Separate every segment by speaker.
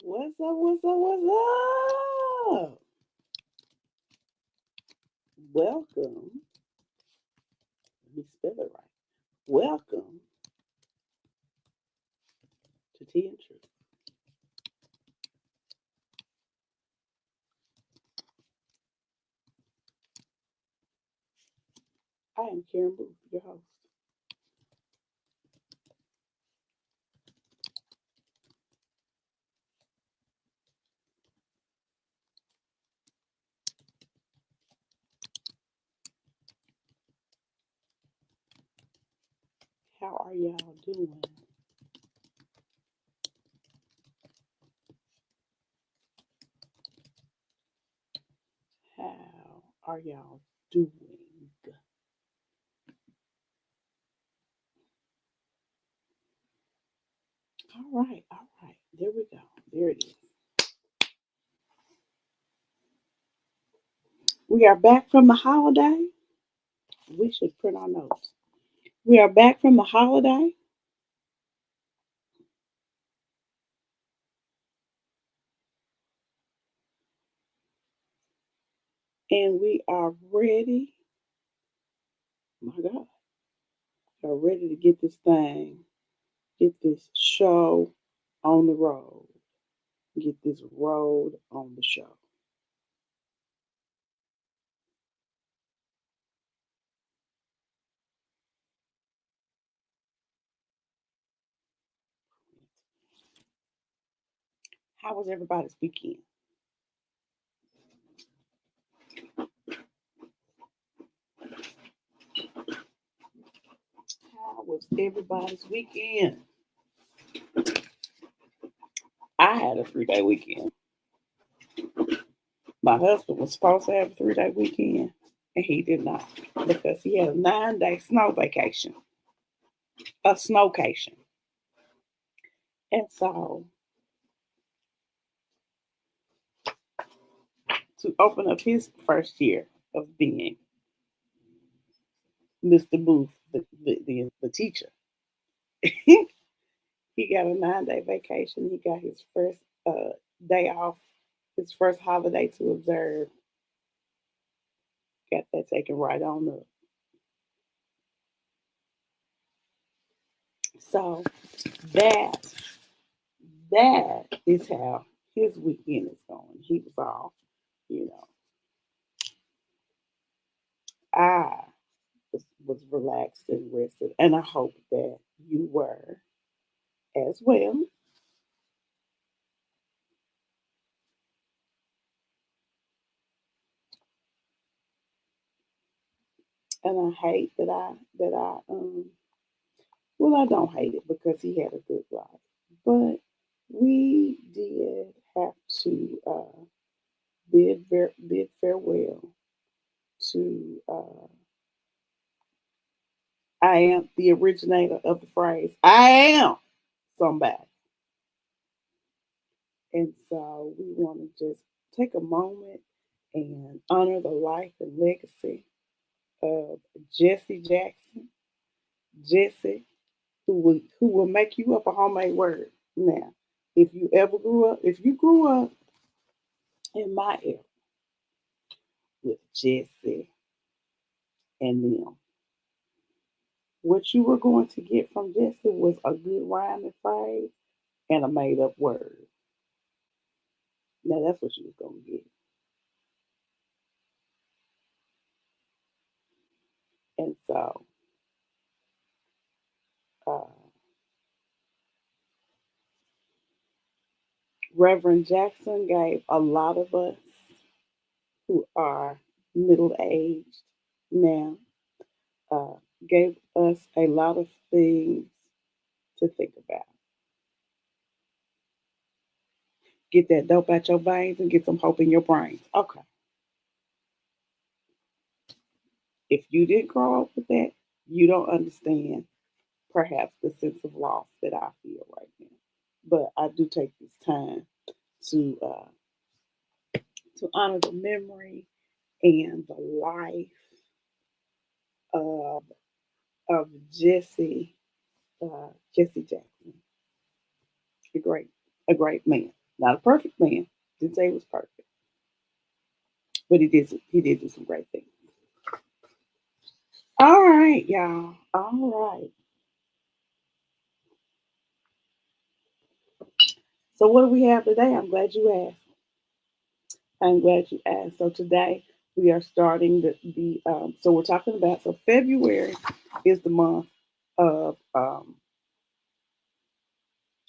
Speaker 1: What's up? What's up? What's up? Welcome. Let me spell it right. Welcome to Tea and Truth. I am Karen Booth, your host. How are y'all doing? How are y'all doing? All right, all right. There we go. There it is. We are back from the holiday. We should print our notes. We are back from the holiday, and we are ready. My God, we are ready to get this show on the road, get this road on the show. How was everybody's weekend? How was everybody's weekend? I had a 3 day weekend. My husband was supposed to have a 3 day weekend, and he did not because he had a 9 day snow vacation, a snowcation. And so, to open up his first year of being Mr. Booth, the teacher, he got a 9 day vacation. He got his first day off, his first holiday to observe. Got that taken right on up. So that that is how his weekend is going. He was off, you know. I was relaxed and rested, and I hope that you were as well. And I hate that I well, I don't hate it because he had a good life, but we did have to bid farewell to I am the originator of the phrase I am somebody. And so we want to just take a moment and honor the life and legacy of Jesse Jackson. Jesse, who will make you up a homemade word. Now, if you grew up in my era with Jesse and them, what you were going to get from Jesse was a good rhyming phrase and a made up word. Now that's what you was gonna get. And so uh, Reverend Jackson gave a lot of us who are middle aged now, uh, gave us a lot of things to think about. Get that dope out your veins and get some hope in your brains. Okay. If you didn't grow up with that, you don't understand perhaps the sense of loss that I feel right now. But I do take this time to uh, to honor the memory and the life of of Jesse Jesse Jackson, a great a great man. Not a perfect man. Didn't say he was perfect, but he did do some great things. All right, y'all. All right. So what do we have today? I'm glad you asked. I'm glad you asked. So today we are starting so we're talking about, so February is the month of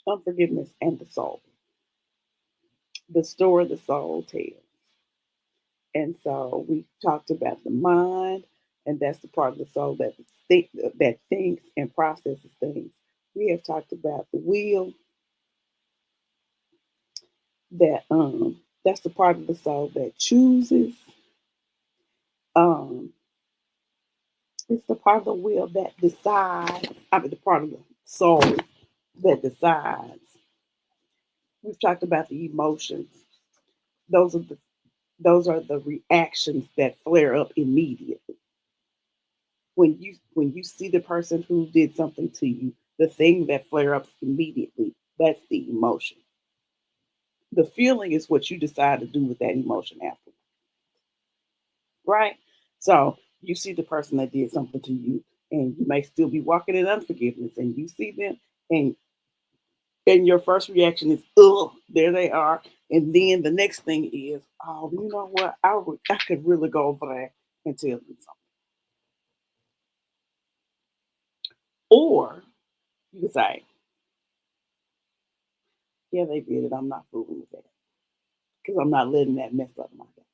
Speaker 1: unforgiveness and the soul, the story the soul tells. And so we talked about the mind, and that's the part of the soul that thinks and processes things. We have talked about the will, that's the part of the soul that chooses. Um, it's the part of the will that decides. I mean, the part of the soul that decides. We've talked about the emotions. Those are the those are the reactions that flare up immediately when you see the person who did something to you. The thing that flare ups immediately, that's the emotion. The feeling is what you decide to do with that emotion afterwards, right? So you see the person that did something to you, and you may still be walking in unforgiveness, and you see them, and your first reaction is, "Oh, there they are," and then the next thing is, "Oh, you know what? I could really go over there and tell them something," or you can say, "Yeah, they did it. I'm not fooling with that because I'm not letting that mess up my day."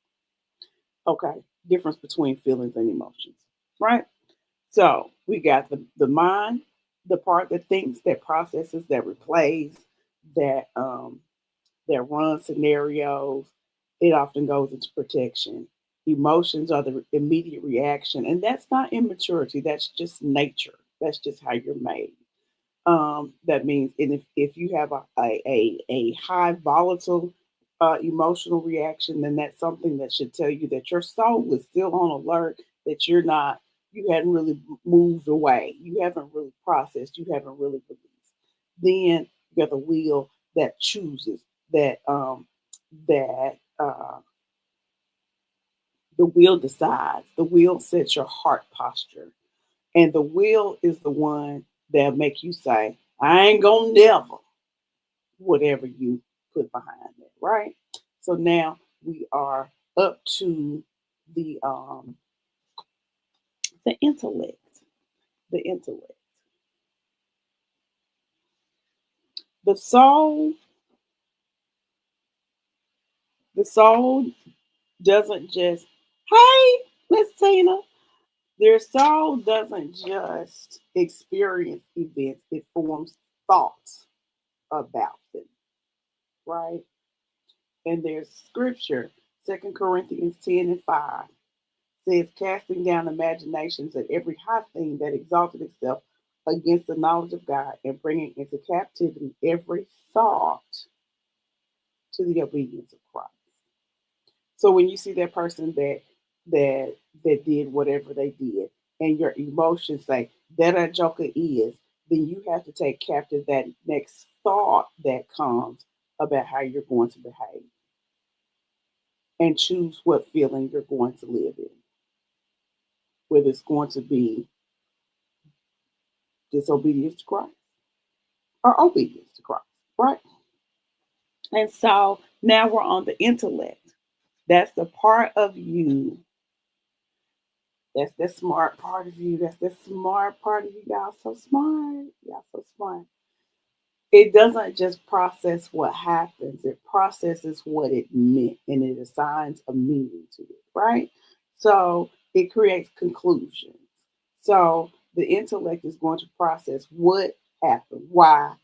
Speaker 1: Okay, difference between feelings and emotions, right? So we got the mind, the part that thinks, that processes, that replays, that that runs scenarios. It often goes into protection. Emotions are the immediate reaction, and that's not immaturity. That's just nature. That's just how you're made. That means, and if you have a high volatile emotional reaction, then that's something that should tell you that your soul is still on alert, that you hadn't really moved away, you haven't really processed, you haven't really released. Then you got the will that chooses, that the will decides, the will sets your heart posture, and the will is the one that make you say, "I ain't gonna never," whatever you put behind it, right? So now we are up to the um the intellect. The intellect. The soul, the soul doesn't just, "Hey, Miss Tina." Their soul doesn't just experience events, it forms thoughts about them, right? And there's scripture, 2 Corinthians 10:5 says, "Casting down imaginations and every high thing that exalted itself against the knowledge of God, and bringing into captivity every thought to the obedience of Christ." So when you see that person that did whatever they did, and your emotions say that a joker is, then you have to take captive that next thought that comes about how you're going to behave, and choose what feeling you're going to live in, whether it's going to be disobedience to Christ or obedience to Christ, right? And so now we're on the intellect. That's the part of you. That's the smart part of you. That's the smart part of you. Y'all so smart. Y'all so smart. It doesn't just process what happens, it processes what it meant, and it assigns a meaning to it, right? So it creates conclusions. So the intellect is going to process what happened, why,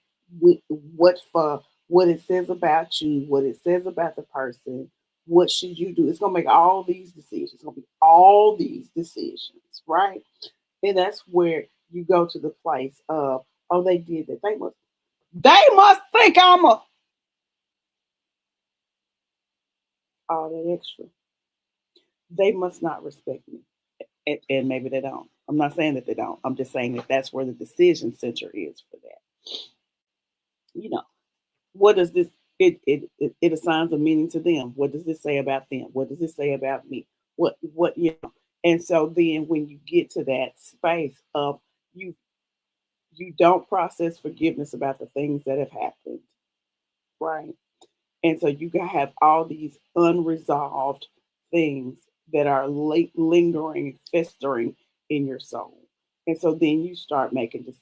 Speaker 1: what for, what it says about you, what it says about the person, what should you do. It's going to make all these decisions. It's going to be all these decisions, right? And that's where you go to the place of, "Oh, they did that. They must think I'm a all that extra. They must not respect me." And maybe they don't. I'm not saying that they don't. I'm just saying that that's where the decision center is for that. You know, what does this? It assigns a meaning to them. What does this say about them? What does this say about me? What And so then when you get to that space of you you don't process forgiveness about the things that have happened, right? And so you can have all these unresolved things that are lingering, festering in your soul. And so then you start making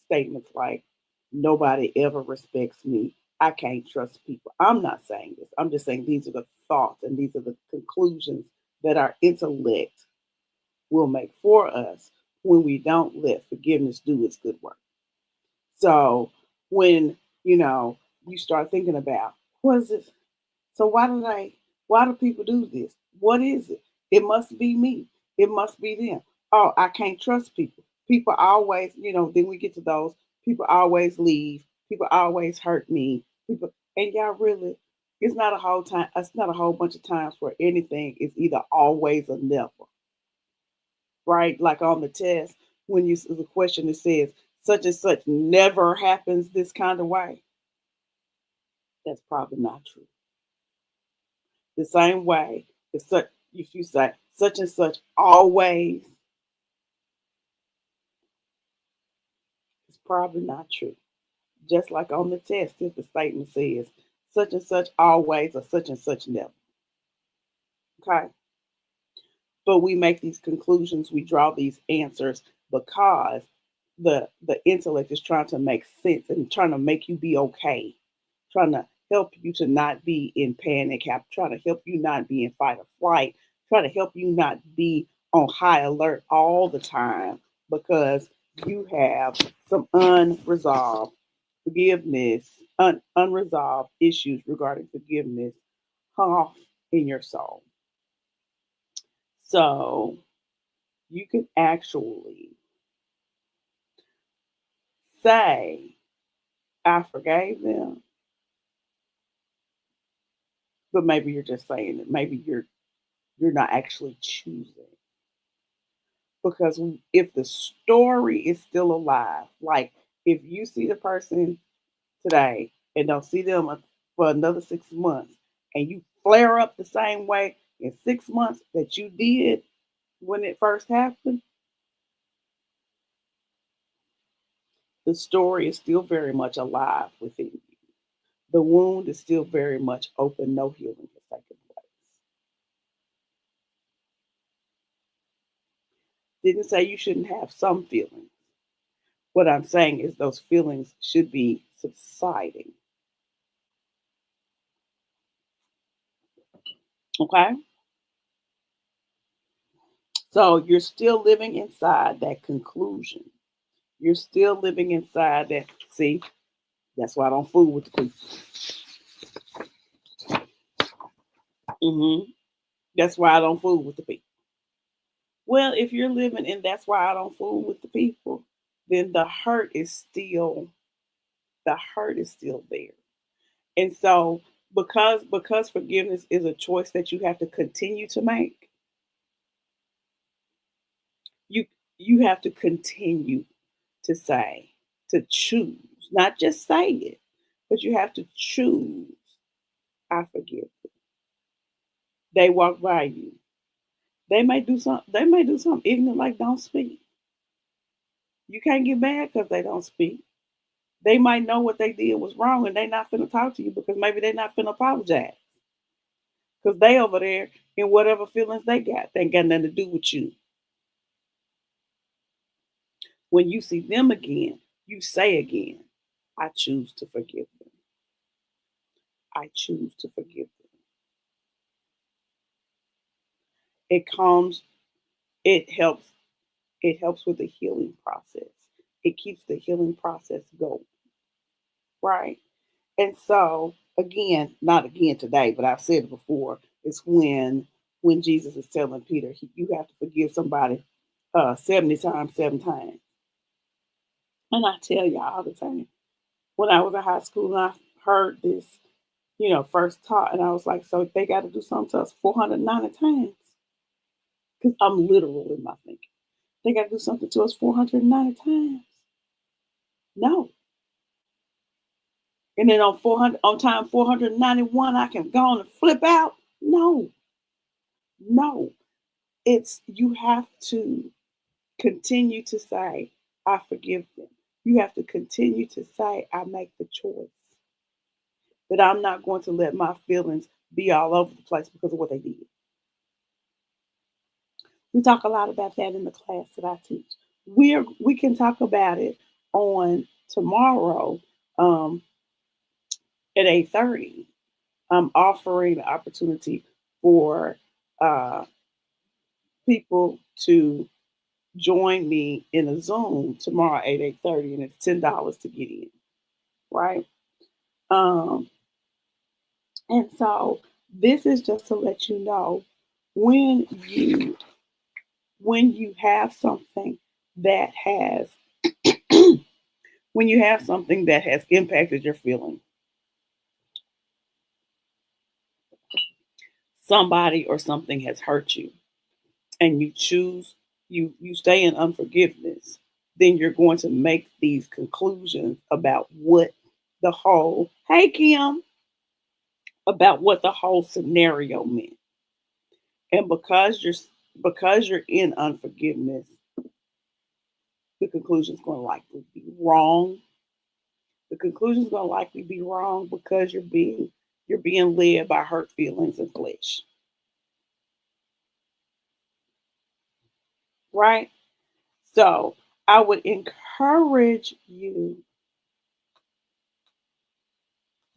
Speaker 1: statements like, nobody ever respects me. I can't trust people. I'm not saying this. I'm just saying these are the thoughts and these are the conclusions that our intellect will make for us when we don't let forgiveness do its good work. So when, you know, you start thinking about, what is it? So why do people do this? What is it? It must be me. It must be them. Oh, I can't trust people. People always, then we get to those. People always leave. People always hurt me. People, and y'all really, it's not a whole bunch of times where anything is either always or never, right? Like on the test, when you the question that says such and such never happens this kind of way, that's probably not true. The same way, if you say such and such always, it's probably not true. Just like on the test, if the statement says such and such always or such and such never. Okay. But we make these conclusions, we draw these answers because the intellect is trying to make sense and trying to make you be okay, trying to help you to not be in panic, trying to help you not be in fight or flight, trying to help you not be on high alert all the time because you have some unresolved unresolved issues regarding forgiveness hung off in your soul. So you can actually say, I forgave them, but maybe you're just saying it. Maybe you're not actually choosing. Because if the story is still alive, like if you see the person today and don't see them for another 6 months, and you flare up the same way in 6 months that you did when it first happened, the story is still very much alive within you. The wound is still very much open, no healing has taken place. Didn't say you shouldn't have some feelings. What I'm saying is those feelings should be subsiding. Okay? So you're still living inside that conclusion. You're still living inside that. See, that's why I don't fool with the people. That's why I don't fool with the people. Well, if you're living in that's why I don't fool with the people, then the hurt is still there. And so because forgiveness is a choice that you have to continue to make, you you have to continue to say, to choose, not just say it, but you have to choose, I forgive them. They walk by you. They may do something ignorant like don't speak. You can't get mad because they don't speak. They might know what they did was wrong and they not finna talk to you because maybe they not finna apologize. Because they over there in whatever feelings they got. They ain't got nothing to do with you. When you see them again, you say again, I choose to forgive them. I choose to forgive them. It calms, it helps, it helps with the healing process. It keeps the healing process going. Right. And so again, not again today, but I've said it before, it's when Jesus is telling Peter, you have to forgive somebody 70 times, 7 times. And I tell y'all all the time, when I was in high school and I heard this, first taught, and I was like, so they got to do something to us 490 times. Because I'm literal in my thinking. They got to do something to us 490 times. No, And then on 400, on time 491, I can go on and flip out. No, no. It's you have to continue to say, I forgive them. You have to continue to say, I make the choice that I'm not going to let my feelings be all over the place because of what they did. We talk a lot about that in the class that I teach. We can talk about it on tomorrow at 8:30. I'm offering the opportunity for uh, people to join me in a Zoom tomorrow at 8:30, and it's $10 to get in, right? Um, and so this is just to let you know when you when you have something that has when you have something that has impacted your feeling, somebody or something has hurt you, and you choose you stay in unforgiveness, then you're going to make these conclusions about what the whole hey Kim about what the whole scenario meant. And because you're in unforgiveness, the conclusion is going to likely be wrong. The conclusion is going to likely be wrong because you're being led by hurt feelings and flesh, right? So I would encourage you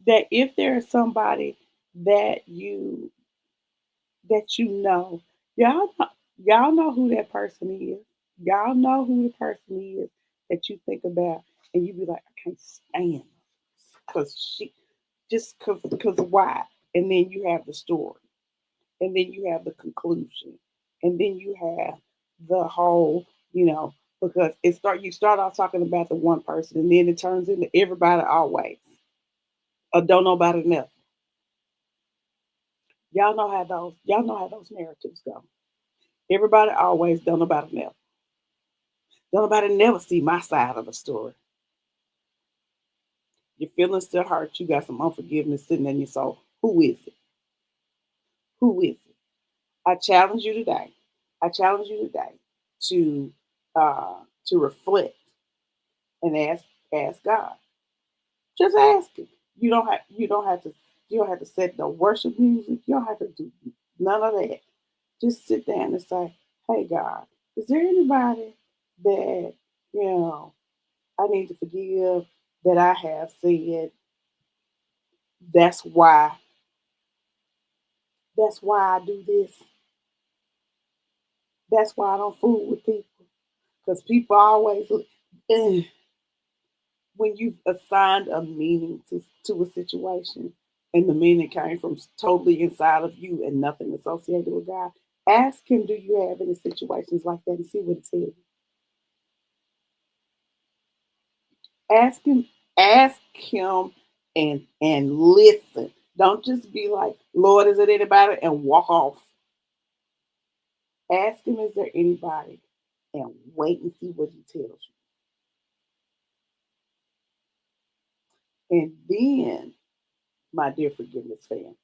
Speaker 1: that if there is somebody that you that you know, y'all know, y'all know who that person is. Y'all know who the person is that you think about, and you be like, I can't stand because she just because why? And then you have the story, and then you have the conclusion, and then you have the whole, because you start off talking about the one person, and then it turns into everybody always, or don't nobody know. Y'all know how those narratives go. Everybody always don't nobody never. Don't nobody never see my side of the story. Your feelings still hurt. You got some unforgiveness sitting in your soul. Who is it? Who is it? I challenge you today. I challenge you today to reflect and ask God. Just ask Him. You don't have to set no worship music. You don't have to do none of that. Just sit down and say, "Hey God, is there anybody that you know I need to forgive that I have said that's why I do this. That's why I don't fool with people because people always eh, when you've assigned a meaning to a situation and the meaning came from totally inside of you and nothing associated with God. Ask Him, do you have any situations like that, and see what it says. Ask Him, ask Him, and listen. Don't just be like, Lord, is it anybody, and walk off. Ask Him, is there anybody, and wait and see what He tells you. And then, my dear forgiveness fan,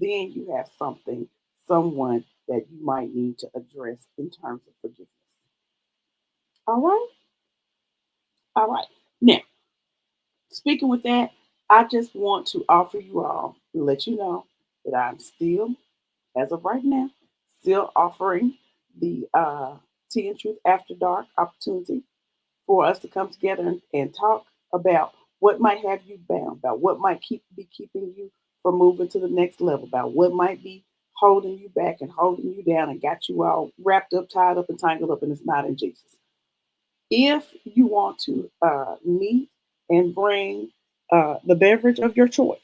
Speaker 1: then you have someone that you might need to address in terms of forgiveness. All right? All right. Now, speaking with that, I just want to offer you all to let you know that I'm still, as of right now, still offering the Tea and Truth After Dark opportunity for us to come together and talk about what might have you bound, about what might be keeping you from moving to the next level, about what might be holding you back and holding you down and got you all wrapped up, tied up, and tangled up, and it's not in Jesus. If you want to meet and bring the beverage of your choice,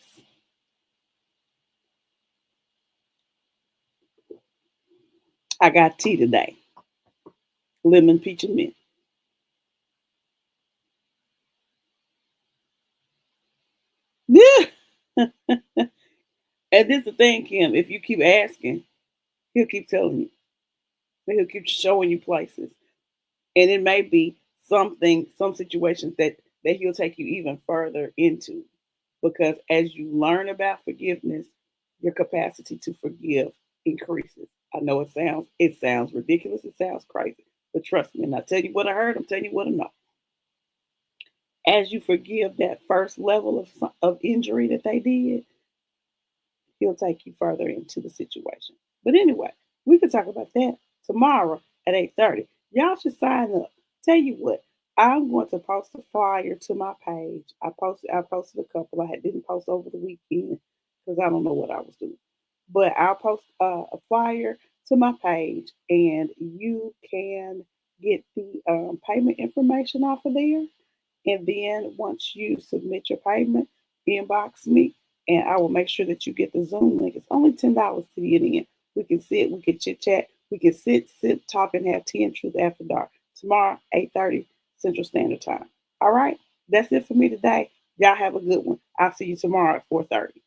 Speaker 1: I got tea today, lemon, peach, and mint. Yeah. And this is the thing, Kim. If you keep asking, he'll keep telling you. He'll keep showing you places. And it may be some situations that he'll take you even further into. because as you learn about forgiveness, your capacity to forgive increases. I know it sounds ridiculous, it sounds crazy, but trust me, and I tell you what I heard, I'm telling you what I know. As you forgive that first level of injury that they did, he'll take you further into the situation. But anyway, we can talk about that tomorrow at 8:30. Y'all should sign up. Tell you what, I'm going to post a flyer to my page. I posted a couple. Didn't post over the weekend because I don't know what I was doing. But I'll post a flyer to my page, and you can get the payment information off of there. And then once you submit your payment, inbox me and I will make sure that you get the Zoom link. It's only $10 to get in. We can sit, we can chit chat, we can sit, talk, and have tea and truth after dark. Tomorrow, 8:30 Central Standard Time. All right, that's it for me today. Y'all have a good one. I'll see you tomorrow at 4:30.